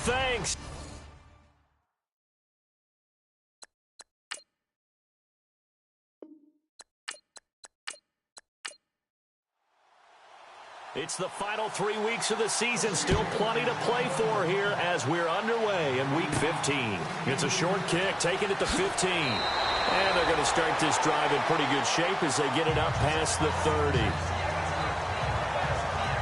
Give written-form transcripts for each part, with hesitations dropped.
thanks. It's the final 3 weeks of the season. Still plenty to play for here as we're underway in Week 15. It's a short kick, taking it to 15. And they're going to start this drive in pretty good shape as they get it up past the 30.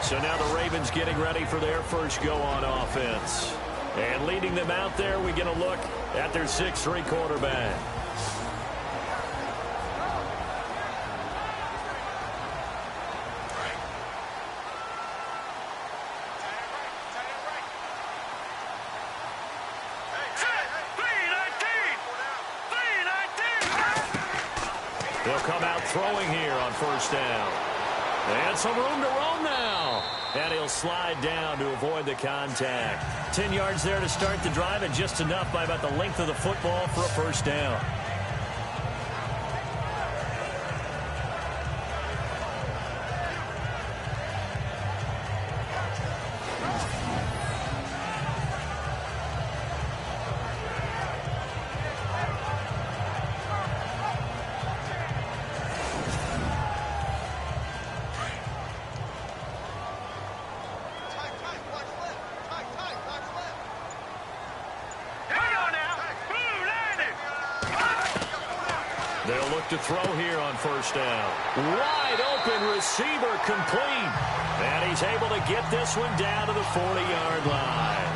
So now the Ravens getting ready for their first go on offense. And leading them out there, we get a look at their 6'3" quarterback. They'll come out throwing here on first down. And some room to roam now. And he'll slide down to avoid the contact. 10 yards there to start the drive, and just enough by about the length of the football for a first down. They'll look to throw here on first down. Wide open receiver complete. And he's able to get this one down to the 40-yard line.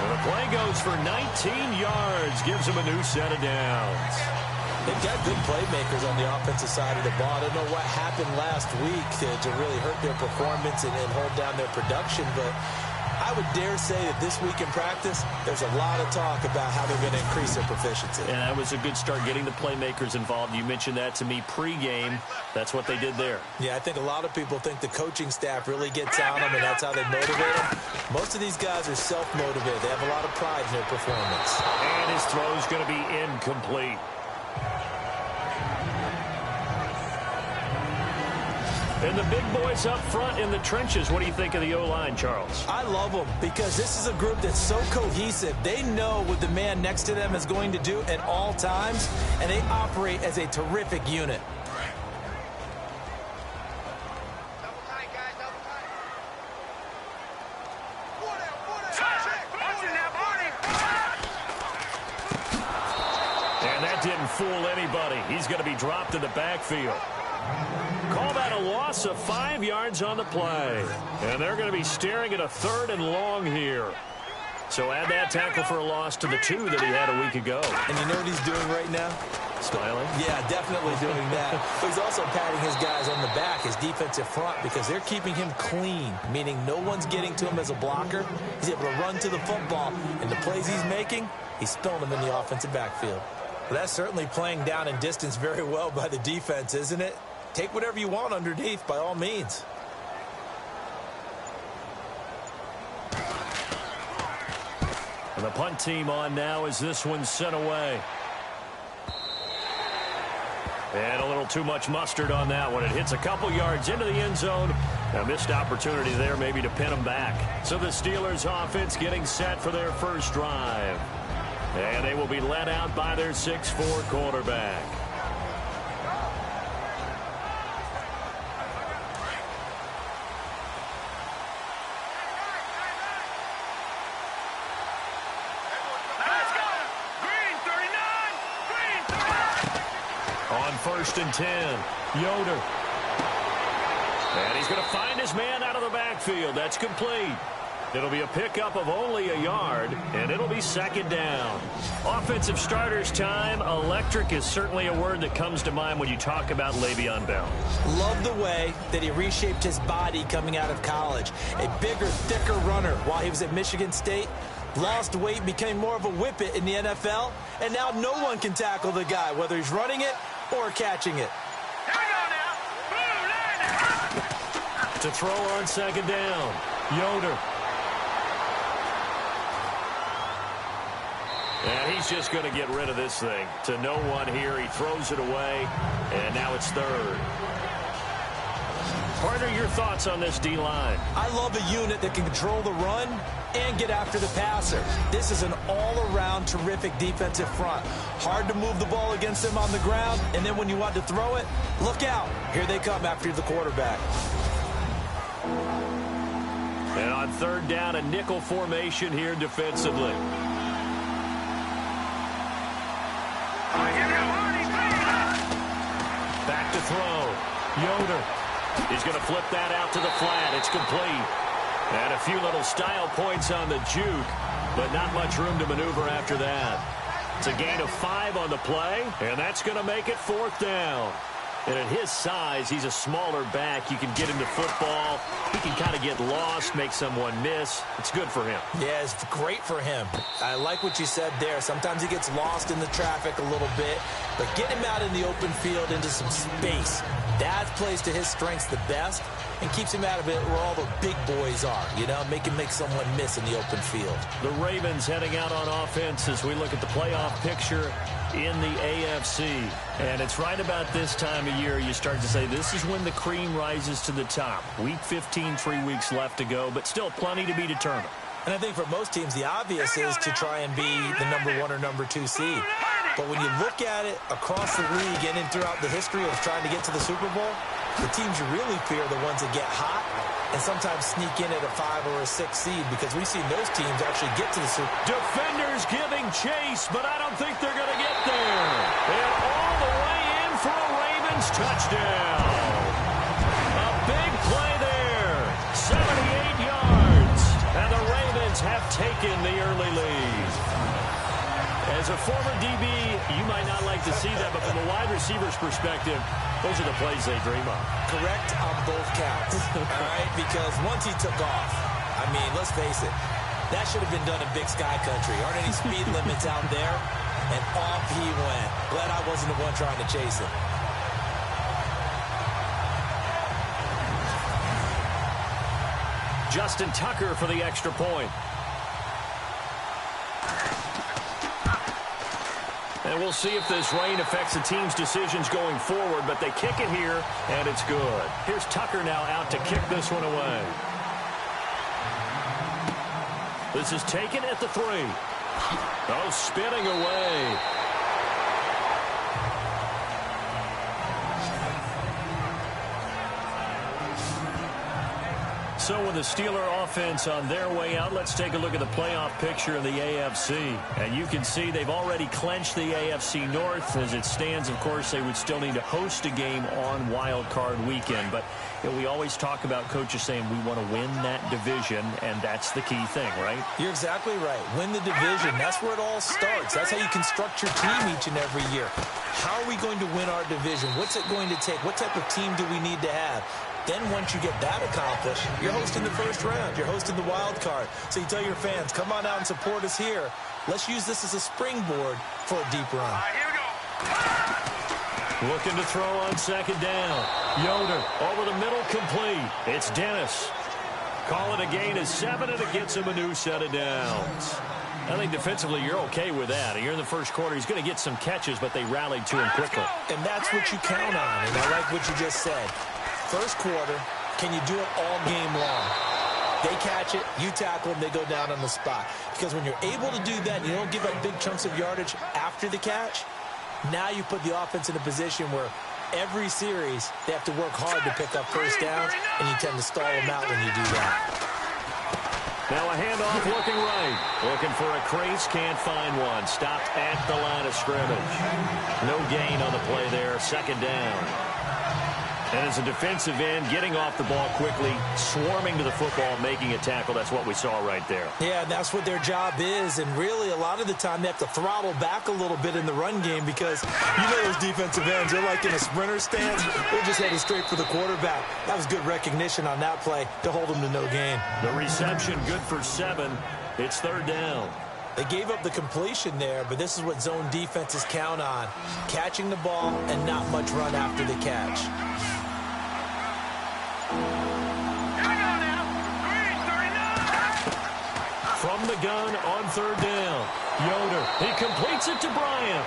And the play goes for 19 yards. Gives him a new set of downs. They've got good playmakers on the offensive side of the ball. I don't know what happened last week to really hurt their performance and hold down their production, but I would dare say that this week in practice, there's a lot of talk about how they're going to increase their proficiency. And that was a good start, getting the playmakers involved. You mentioned that to me pregame. That's what they did there. Yeah, I think a lot of people think the coaching staff really gets on them, and that's how they motivate them. Most of these guys are self-motivated. They have a lot of pride in their performance. And his throw's going to be incomplete. And the big boys up front in the trenches. What do you think of the O-line, Charles? I love them because this is a group that's so cohesive. They know what the man next to them is going to do at all times, and they operate as a terrific unit. And that didn't fool anybody. He's going to be dropped in the backfield. Call that a loss of 5 yards on the play. And they're going to be staring at a 3rd and long here. So add that tackle for a loss to the 2 that he had a week ago. And you know what he's doing right now? Smiling? Yeah, definitely doing that. But he's also patting his guys on the back, his defensive front, because they're keeping him clean, meaning no one's getting to him as a blocker. He's able to run to the football, and the plays he's making, he's spilling them in the offensive backfield. Well, that's certainly playing down in distance very well by the defense, isn't it? Take whatever you want underneath, by all means. And the punt team on now as this one's sent away. And a little too much mustard on that one. It hits a couple yards into the end zone. A missed opportunity there maybe to pin them back. So the Steelers offense getting set for their first drive. And they will be led out by their 6'4" quarterback. On 1st and 10, Yoder. And he's going to find his man out of the backfield. That's complete. It'll be a pickup of only a yard, and it'll be 2nd down. Offensive starters time. Electric is certainly a word that comes to mind when you talk about Le'Veon Bell. Love the way that he reshaped his body coming out of college. A bigger, thicker runner while he was at Michigan State. Lost weight, became more of a whippet in the NFL, and now no one can tackle the guy, whether he's running it or catching it. To throw on 2nd down, Yoder. And he's just going to get rid of this thing. To no one here, he throws it away, and now it's 3rd. Partner, your thoughts on this D-line? I love a unit that can control the run and get after the passer. This is an all-around terrific defensive front. Hard to move the ball against them on the ground, and then when you want to throw it, look out. Here they come after the quarterback. And on third down, a nickel formation here defensively. Back to throw. Yoder. He's going to flip that out to the flat. It's complete. And a few little style points on the juke, but not much room to maneuver after that. It's a gain of 5 on the play, and that's going to make it 4th down. And at his size, he's a smaller back. You can get him to football. He can kind of get lost, make someone miss. It's good for him. Yeah, it's great for him. I like what you said there. Sometimes he gets lost in the traffic a little bit, but get him out in the open field into some space. That plays to his strengths the best and keeps him out of it where all the big boys are, you know, make him make someone miss in the open field. The Ravens heading out on offense as we look at the playoff picture in the AFC. And it's right about this time of year you start to say this is when the cream rises to the top. Week 15, 3 weeks left to go, but still plenty to be determined. And I think for most teams, the obvious is to try and be the number 1 or number 2 seed. But when you look at it across the league and throughout the history of trying to get to the Super Bowl, the teams you really fear are the ones that get hot and sometimes sneak in at a 5 or a 6 seed, because we've seen those teams actually get to the Super Bowl. Defenders giving chase, but I don't think they're going to get there. And all the way in for a Ravens touchdown. A big play there. 78 yards. And the Ravens have taken the early lead. As a former DB, you might not like to see that, but from a wide receiver's perspective, those are the plays they dream of. Correct on both counts, all right? Because once he took off, I mean, let's face it, that should have been done in Big Sky Country. Aren't any speed limits out there? And off he went. Glad I wasn't the one trying to chase him. Justin Tucker for the extra point. And we'll see if this rain affects the team's decisions going forward, but they kick it here, and it's good. Here's Tucker now out to kick this one away. This is taken at the 3. Oh, spinning away. So with the Steeler offense on their way out, let's take a look at the playoff picture of the AFC. And you can see they've already clinched the AFC North. As it stands, of course, they would still need to host a game on Wild Card Weekend. But you know, we always talk about coaches saying we want to win that division, and that's the key thing, right? You're exactly right. Win the division. That's where it all starts. That's how you construct your team each and every year. How are we going to win our division? What's it going to take? What type of team do we need to have? Then once you get that accomplished, you're hosting the first round. You're hosting the wild card. So you tell your fans, come on out and support us here. Let's use this as a springboard for a deep run. Here we go. Looking to throw on second down. Yoder over the middle, complete. It's Dennis. Call it a gain of 7, and it gets him a new set of downs. I think defensively you're okay with that. Here in the first quarter, he's going to get some catches, but they rallied to him quickly. And that's what you count on, and I like what you just said. First quarter, can you do it all game long? They catch it, you tackle them, they go down on the spot. Because when you're able to do that, and you don't give up big chunks of yardage after the catch, now you put the offense in a position where every series they have to work hard to pick up first downs, and you tend to stall them out when you do that. Now a handoff looking right. Looking for a crease, can't find one. Stopped at the line of scrimmage. No gain on the play there, second down. And as a defensive end, getting off the ball quickly, swarming to the football, making a tackle. That's what we saw right there. Yeah, that's what their job is. And really, a lot of the time, they have to throttle back a little bit in the run game because you know those defensive ends, they're like in a sprinter stance. They're just headed straight for the quarterback. That was good recognition on that play to hold them to no gain. The reception good for 7. It's third down. They gave up the completion there, but this is what zone defenses count on. Catching the ball and not much run after the catch. From the gun on third down. Yoder, he completes it to Bryant.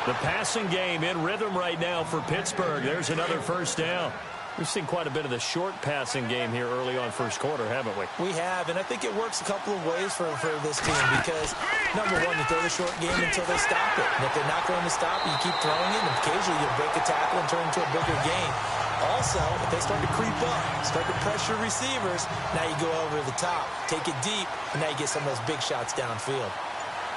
The passing game in rhythm right now for Pittsburgh. There's another first down. We've seen quite a bit of the short passing game here early on first quarter, haven't we? We have, and I think it works a couple of ways for this team because, number one, you throw the short game until they stop it. And if they're not going to stop it, you keep throwing it, and occasionally you'll break a tackle and turn into a bigger gain. Also, if they start to creep up, start to pressure receivers, now you go over the top, take it deep, and now you get some of those big shots downfield.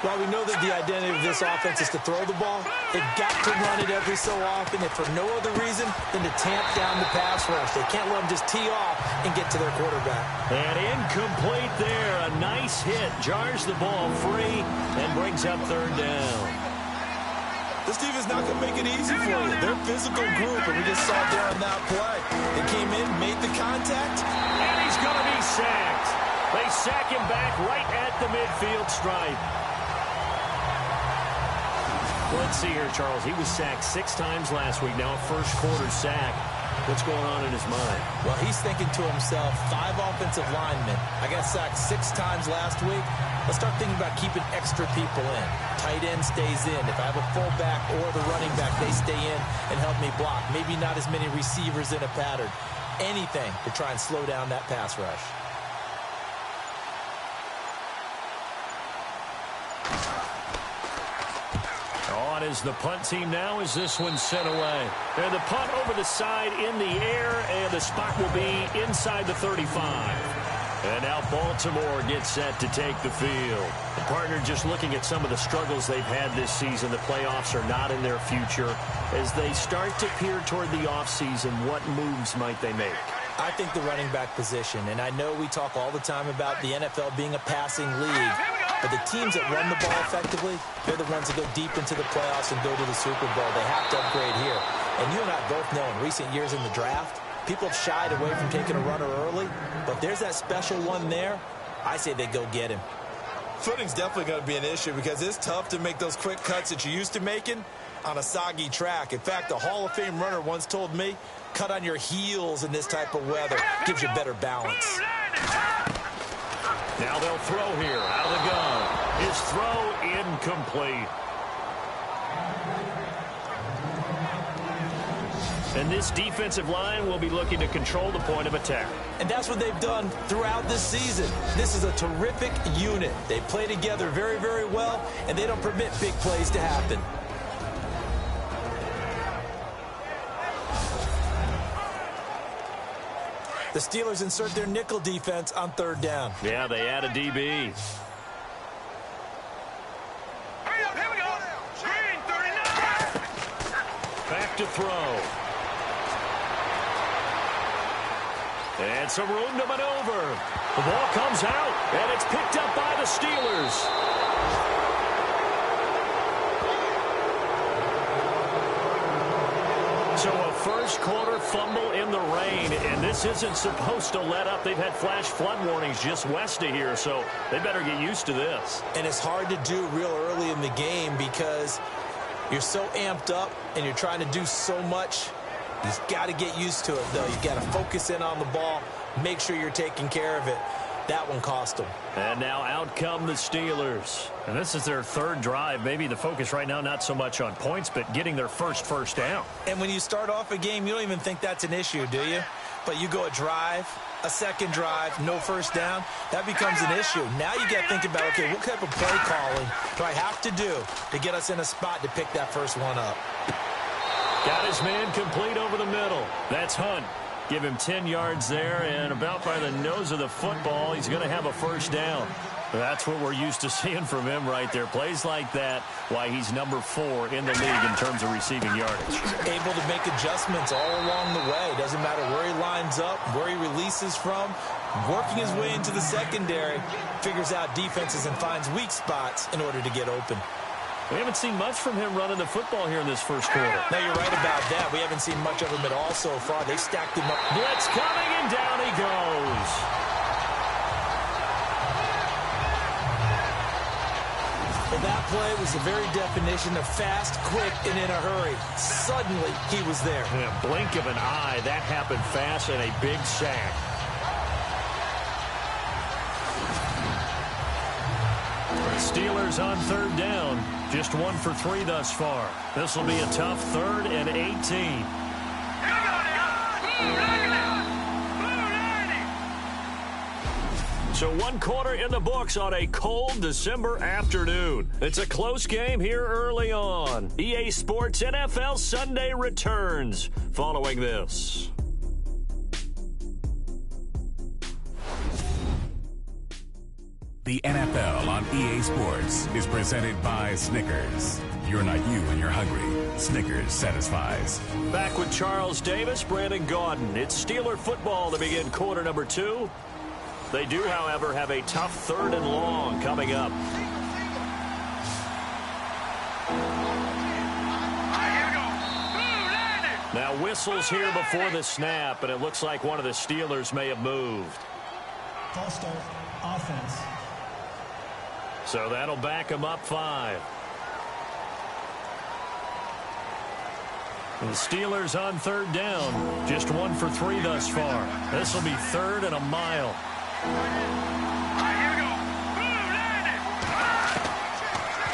While we know that the identity of this offense is to throw the ball, they've got to run it every so often, if for no other reason than to tamp down the pass rush. They can't let them just tee off and get to their quarterback. And incomplete there. A nice hit. Jars the ball free and brings up third down. This team is not going to make it easy for you. They're a physical group, and we just saw there on that play. They came in, made the contact. And he's going to be sacked. They sack him back right at the midfield stripe. Let's see here, Charles. He was sacked 6 times last week. Now a first quarter sack. What's going on in his mind? Well, he's thinking to himself, 5 offensive linemen. I got sacked 6 times last week. Let's start thinking about keeping extra people in. Tight end stays in. If I have a fullback or the running back, they stay in and help me block. Maybe not as many receivers in a pattern. Anything to try and slow down that pass rush. On is the punt team now as this one's sent away. And the punt over the side in the air, and the spot will be inside the 35. And now Baltimore gets set to take the field. The partner, just looking at some of the struggles they've had this season, the playoffs are not in their future. As they start to peer toward the offseason, what moves might they make? I think the running back position, and I know we talk all the time about the NFL being a passing league, but the teams that run the ball effectively, they're the ones that go deep into the playoffs and go to the Super Bowl. They have to upgrade here. And you and I both know in recent years in the draft, people have shied away from taking a runner early, but there's that special one there. I say they go get him. Footing's definitely going to be an issue because it's tough to make those quick cuts that you're used to making on a soggy track. In fact, a Hall of Fame runner once told me, cut on your heels in this type of weather. Gives you better balance. Now they'll throw here out of the gun. His throw incomplete. And this defensive line will be looking to control the point of attack. And that's what they've done throughout this season. This is a terrific unit. They play together very, very well, and they don't permit big plays to happen. The Steelers insert their nickel defense on third down. Yeah, they add a DB. Here we go. Screen 39. Back to throw. And some room to maneuver. The ball comes out, and it's picked up by the Steelers. So a first quarter fumble in the rain, and this isn't supposed to let up. They've had flash flood warnings just west of here, so they better get used to this. And it's hard to do real early in the game because you're so amped up and you're trying to do so much. You've got to get used to it, though. You've got to focus in on the ball, make sure you're taking care of it. That one cost them. And now out come the Steelers. And this is their third drive. Maybe the focus right now not so much on points, but getting their first down. And when you start off a game, you don't even think that's an issue, do you? But you go a drive, a second drive, no first down, that becomes an issue. Now you got to think about, okay, what type of play calling do I have to do to get us in a spot to pick that first one up? Got his man complete over the middle. That's Hunt. Give him 10 yards there, and about by the nose of the football, he's going to have a first down. That's what we're used to seeing from him right there. Plays like that, why he's number 4 in the league in terms of receiving yardage. Able to make adjustments all along the way. Doesn't matter where he lines up, where he releases from. Working his way into the secondary, figures out defenses and finds weak spots in order to get open. We haven't seen much from him running the football here in this first quarter. No, you're right about that. We haven't seen much of him at all so far. They've stacked him up. Blitz coming, and down he goes. Well, that play was the very definition of fast, quick, and in a hurry. Suddenly, he was there. In a blink of an eye, that happened fast, and a big sack. Steelers on third down. Just 1 for 3 thus far. This will be a tough 3rd and 18. So 1 quarter in the books on a cold December afternoon. It's a close game here early on. EA Sports NFL Sunday returns following this. The NFL on EA Sports is presented by Snickers. You're not you when you're hungry. Snickers satisfies. Back with Charles Davis, Brandon Gaudin. It's Steeler football to begin quarter number 2. They do, however, have a tough 3rd and long coming up. Now whistles here before the snap, and it looks like one of the Steelers may have moved. False start, offense. So that'll back them up 5. And the Steelers on 3rd down. Just 1 for 3 thus far. This will be 3rd and a mile.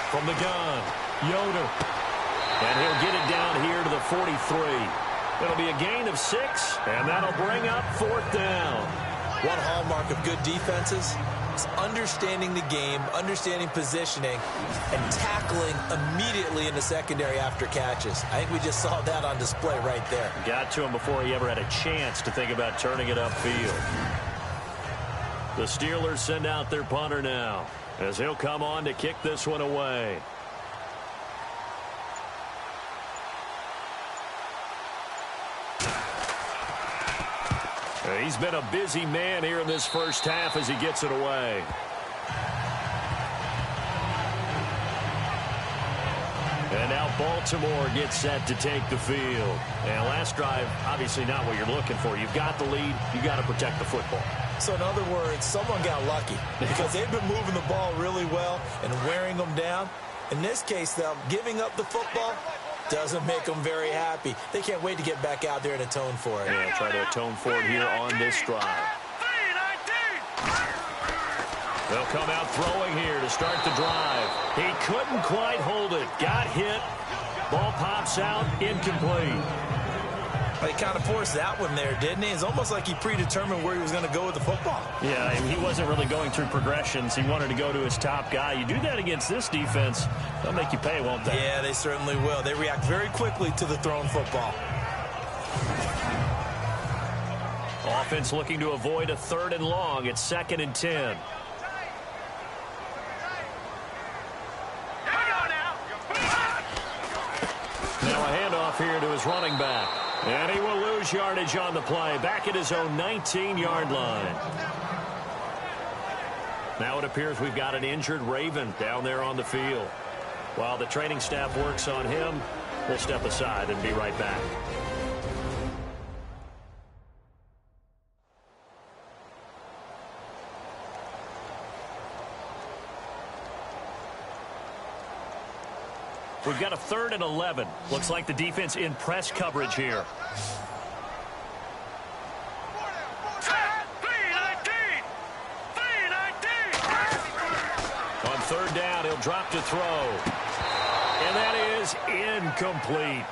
From the gun, Yoder. And he'll get it down here to the 43. It'll be a gain of 6, and that'll bring up 4th down. One hallmark of good defenses is understanding the game, understanding positioning, and tackling immediately in the secondary after catches. I think we just saw that on display right there. Got to him before he ever had a chance to think about turning it upfield. The Steelers send out their punter now, as he'll come on to kick this one away. He's been a busy man here in this first half as he gets it away. And now Baltimore gets set to take the field. And last drive, obviously not what you're looking for. You've got the lead. You've got to protect the football. So in other words, someone got lucky because they've been moving the ball really well and wearing them down. In this case, though, giving up the football doesn't make them very happy. They can't wait to get back out there and atone for it. Yeah, try to atone for it here on this drive. They'll come out throwing here to start the drive. He couldn't quite hold it. Got hit. Ball pops out. Incomplete. He kind of forced that one there, didn't he? It's almost like he predetermined where he was going to go with the football. Yeah, he wasn't really going through progressions. He wanted to go to his top guy. You do that against this defense, they'll make you pay, won't they? Yeah, they certainly will. They react very quickly to the thrown football. Offense looking to avoid a 3rd and long. It's 2nd and 10. Now a handoff here to his running back. And he will lose yardage on the play. Back at his own 19-yard line. Now it appears we've got an injured Raven down there on the field. While the training staff works on him, we'll step aside and be right back. We've got a 3rd and 11. Looks like the defense in press coverage here. On 3rd down, he'll drop to throw. And that is incomplete.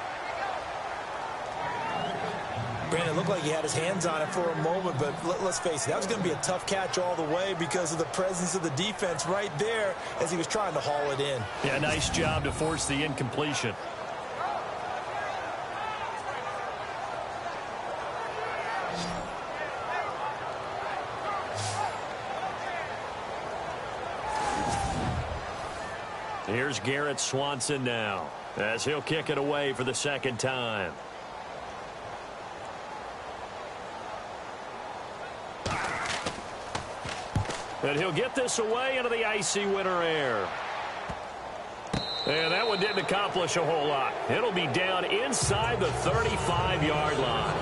Brandon, it looked like he had his hands on it for a moment, but let's face it, that was going to be a tough catch all the way because of the presence of the defense right there as he was trying to haul it in. Yeah, nice job to force the incompletion. Here's Garrett Swanson now, as he'll kick it away for the 2nd time. And he'll get this away into the icy winter air. And that one didn't accomplish a whole lot. It'll be down inside the 35-yard line.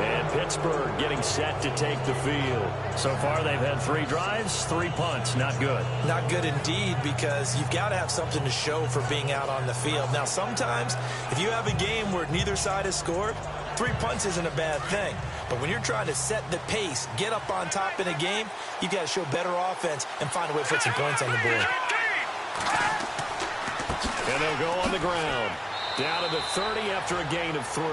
And Pittsburgh getting set to take the field. So far, they've had 3 drives, 3 punts. Not good. Not good indeed, because you've got to have something to show for being out on the field. Now, sometimes, if you have a game where neither side has scored, 3 punts isn't a bad thing. But when you're trying to set the pace, get up on top in a game, you've got to show better offense and find a way to put some points on the board. And they'll go on the ground. Down to the 30 after a gain of 3.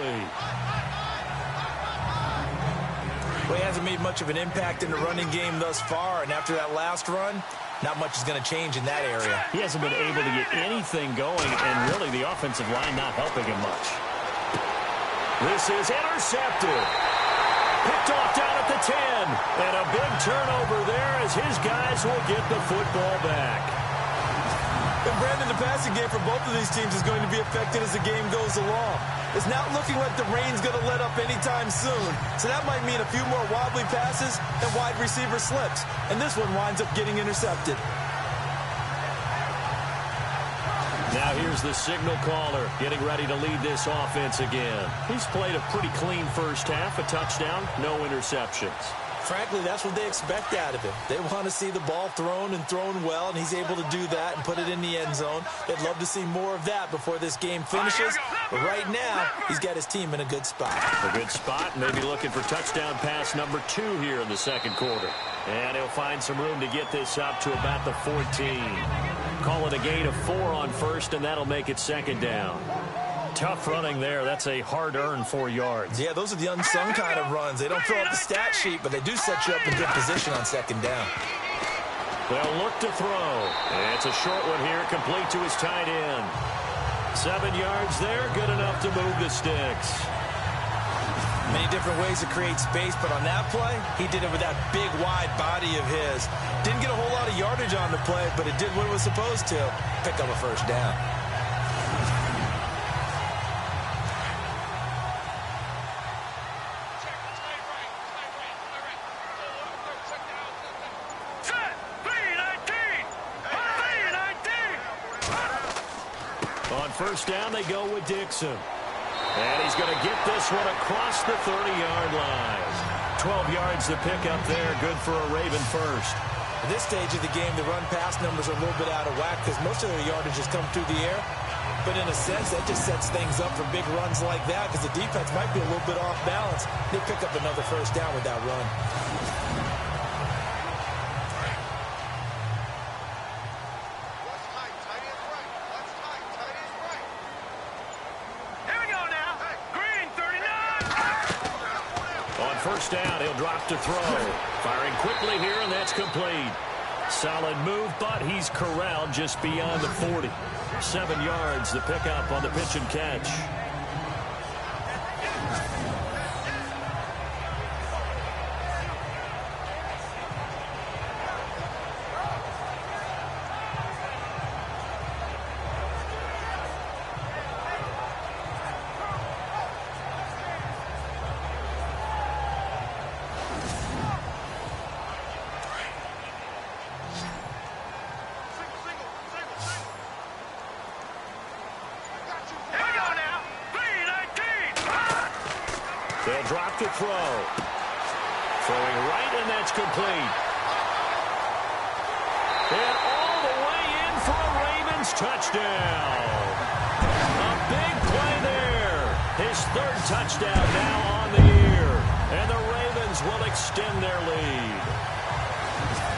Well, he hasn't made much of an impact in the running game thus far, and after that last run, not much is going to change in that area. He hasn't been able to get anything going, and really the offensive line not helping him much. This is intercepted. Picked off down at the 10. And a big turnover there as his guys will get the football back. And Brandon, the passing game for both of these teams is going to be affected as the game goes along. It's not looking like the rain's going to let up anytime soon. So that might mean a few more wobbly passes and wide receiver slips. And this one winds up getting intercepted. Now here's the signal caller getting ready to lead this offense again. He's played a pretty clean first half, a touchdown, no interceptions. Frankly, that's what they expect out of him. They want to see the ball thrown and thrown well, and he's able to do that and put it in the end zone. They'd love to see more of that before this game finishes. But right now, he's got his team in a good spot. A good spot, maybe looking for touchdown pass number 2 here in the second quarter. And he'll find some room to get this up to about the 14. Call it a gain of 4 on first, and that'll make it second down. Tough running there. That's a hard-earned 4 yards. Yeah, those are the unsung kind of runs. They don't fill out the stat sheet, but they do set you up in good position on second down. They'll look to throw. And it's a short one here, complete to his tight end. 7 yards there, good enough to move the sticks. Many different ways to create space, but on that play, he did it with that big, wide body of his. Didn't get a whole lot of yardage on the play, but it did what it was supposed to. Pick up a first down. On first down, they go with Dixon. And he's going to get this one across the 30-yard line. 12 yards to pick up there. Good for a Raven first. At this stage of the game, the run-pass numbers are a little bit out of whack because most of their yardage has come through the air. But in a sense, that just sets things up for big runs like that because the defense might be a little bit off balance. They pick up another first down with that run. First down, he'll drop to throw. Firing quickly here, and that's complete. Solid move, but he's corralled just beyond the 40. 7 yards, the pickup on the pitch and catch. They'll drop to throw. Throwing right, and that's complete. And all the way in for a Ravens touchdown. A big play there. His 3rd touchdown now on the year. And the Ravens will extend their lead.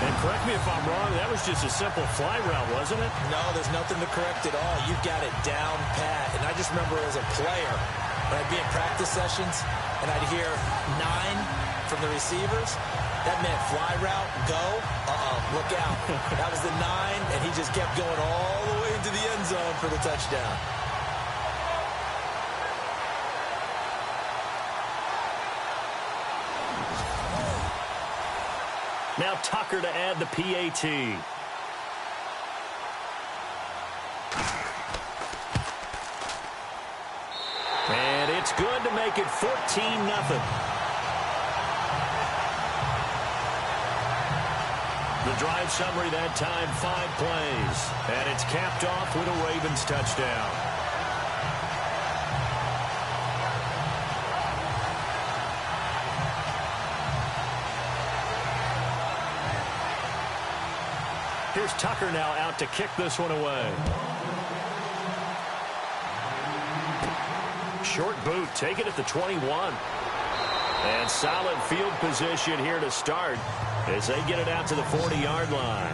And correct me if I'm wrong, that was just a simple fly route, wasn't it? No, there's nothing to correct at all. You've got it down pat. And I just remember as a player, when I'd be in practice sessions, and I'd hear 9 from the receivers, that meant fly route, go, look out. That was the 9, and he just kept going all the way into the end zone for the touchdown. Now Tucker to add the PAT. And it's good to make it 14-0. The drive summary that time, 5 plays. And it's capped off with a Ravens touchdown. Here's Tucker now out to kick this one away. Short boot, take it at the 21. And solid field position here to start as they get it out to the 40-yard line.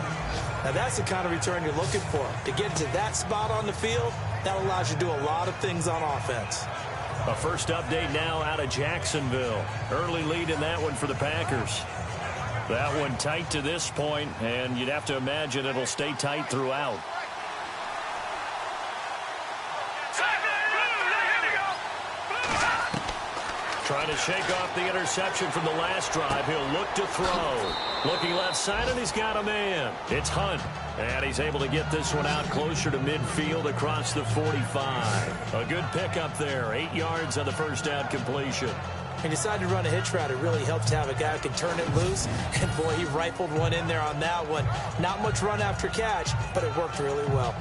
Now that's the kind of return you're looking for. To get to that spot on the field, that allows you to do a lot of things on offense. A first update now out of Jacksonville. Early lead in that one for the Packers. That one tight to this point, and you'd have to imagine it'll stay tight throughout. Trying to shake off the interception from the last drive. He'll look to throw. Looking left side, and he's got a man. It's Hunt. And he's able to get this one out closer to midfield across the 45. A good pickup there. 8 yards on the first down completion. He decided to run a hitch route. It really helps to have a guy who can turn it loose. And, boy, he rifled one in there on that one. Not much run after catch, but it worked really well.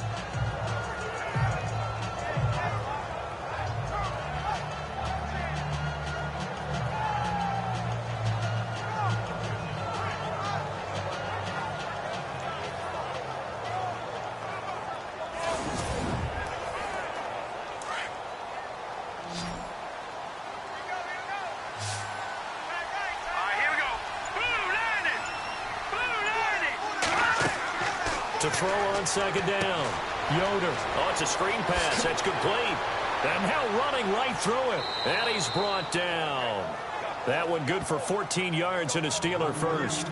To throw on second down. Yoder. Oh, it's a screen pass. That's complete. And now running right through it. And he's brought down. That one good for 14 yards and a Steeler first.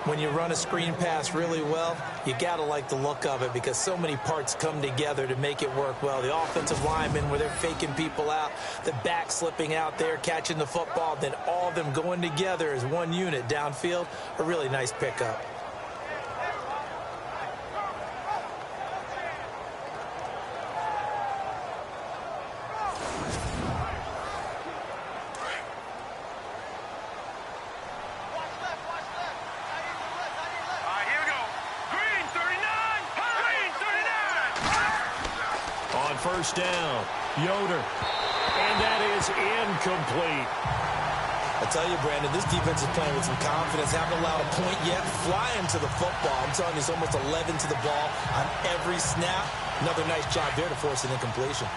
When you run a screen pass really well, you got to like the look of it because so many parts come together to make it work well. The offensive linemen where they're faking people out, the back slipping out there, catching the football, then all of them going together as one unit downfield. A really nice pickup. First down. Yoder. And that is incomplete. I tell you, Brandon, this defense is playing with some confidence. Haven't allowed a point yet. Flying to the football. I'm telling you, it's almost 11 to the ball on every snap. Another nice job there to force an incompletion.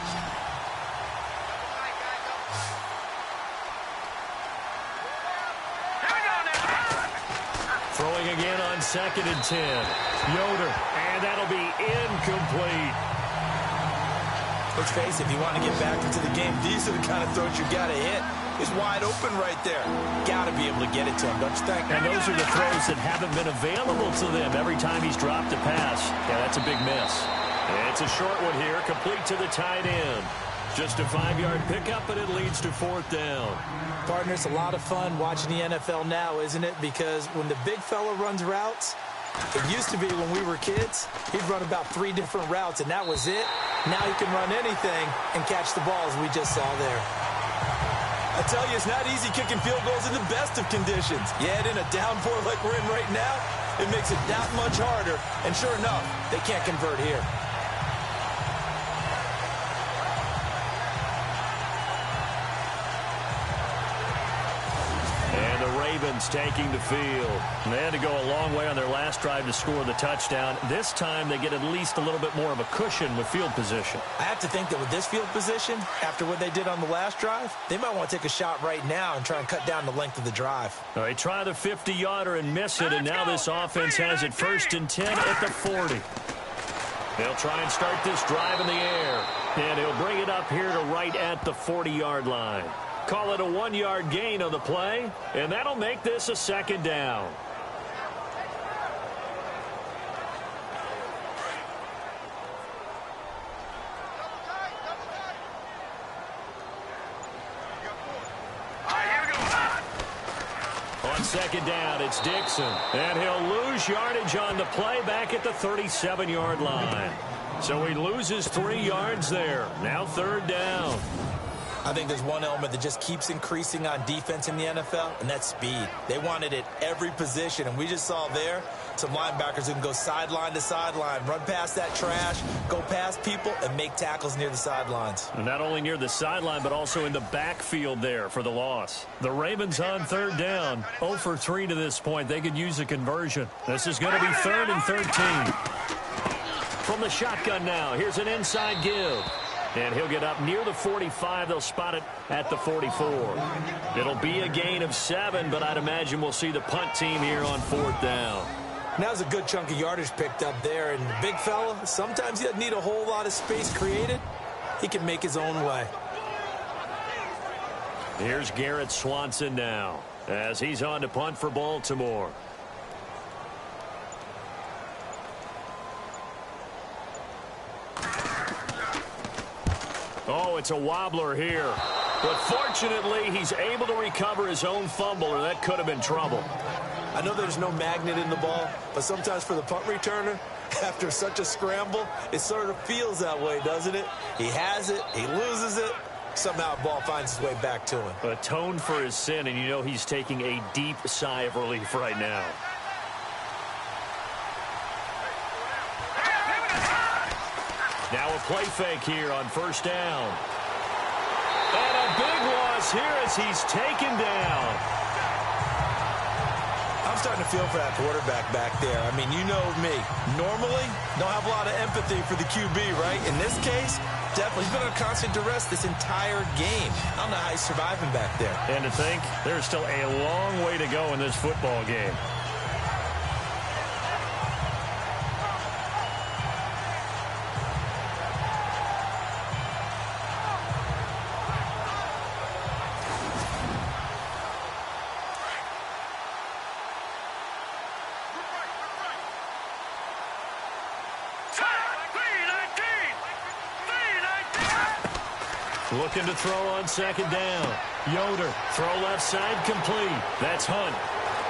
Throwing again on 2nd and 10. Yoder. And that'll be incomplete. Let's face it, if you want to get back into the game, these are the kind of throws you got to hit. He's wide open right there. Got to be able to get it to him, don't you think? And those are the throws that haven't been available to them every time he's dropped a pass. Yeah, that's a big miss. And it's a short one here, complete to the tight end. Just a 5-yard pickup, and it leads to 4th down. Partner, it's a lot of fun watching the NFL now, isn't it? Because when the big fella runs routes, it used to be when we were kids, he'd run about 3 different routes, and that was it. Now he can run anything and catch the balls we just saw there. I tell you, it's not easy kicking field goals in the best of conditions. Yet in a downpour like we're in right now, it makes it that much harder. And sure enough, they can't convert here. Ravens taking the field. And they had to go a long way on their last drive to score the touchdown. This time they get at least a little bit more of a cushion with field position. I have to think that with this field position, after what they did on the last drive, they might want to take a shot right now and try and cut down the length of the drive. All right, try the 50-yarder and miss it, and now this offense has it 1st and 10 at the 40. They'll try and start this drive in the air, and he'll bring it up here to right at the 40-yard line. Call it a 1-yard gain on the play, and that'll make this a 2nd down. On 2nd down, it's Dixon, and he'll lose yardage on the play back at the 37-yard line. So he loses 3 yards there. Now 3rd down. I think there's one element that just keeps increasing on defense in the NFL, and that's speed. They want it at every position, and we just saw there some linebackers who can go sideline to sideline, run past that trash, go past people, and make tackles near the sidelines. And not only near the sideline, but also in the backfield there for the loss. The Ravens on 3rd down, 0 for 3 to this point. They could use a conversion. This is going to be 3rd and 13. From the shotgun now, here's an inside give. And he'll get up near the 45. They'll spot it at the 44. It'll be a gain of 7, but I'd imagine we'll see the punt team here on 4th down. Now's a good chunk of yardage picked up there. And the big fella, sometimes he doesn't need a whole lot of space created. He can make his own way. Here's Garrett Swanson now as he's on to punt for Baltimore. Oh, it's a wobbler here. But fortunately, he's able to recover his own fumble, or that could have been trouble. I know there's no magnet in the ball, but sometimes for the punt returner, after such a scramble, it sort of feels that way, doesn't it? He has it, he loses it, somehow the ball finds its way back to him. Atoned for his sin, and you know he's taking a deep sigh of relief right now. Now a play fake here on first down. And a big loss here as he's taken down. I'm starting to feel for that quarterback back there. I mean, you know me. Normally, don't have a lot of empathy for the QB, right? In this case, definitely. He's been under constant duress this entire game. I don't know how he's surviving back there. And to think, there's still a long way to go in this football game. Looking to throw on second down. Yoder, throw left side complete. That's Hunt.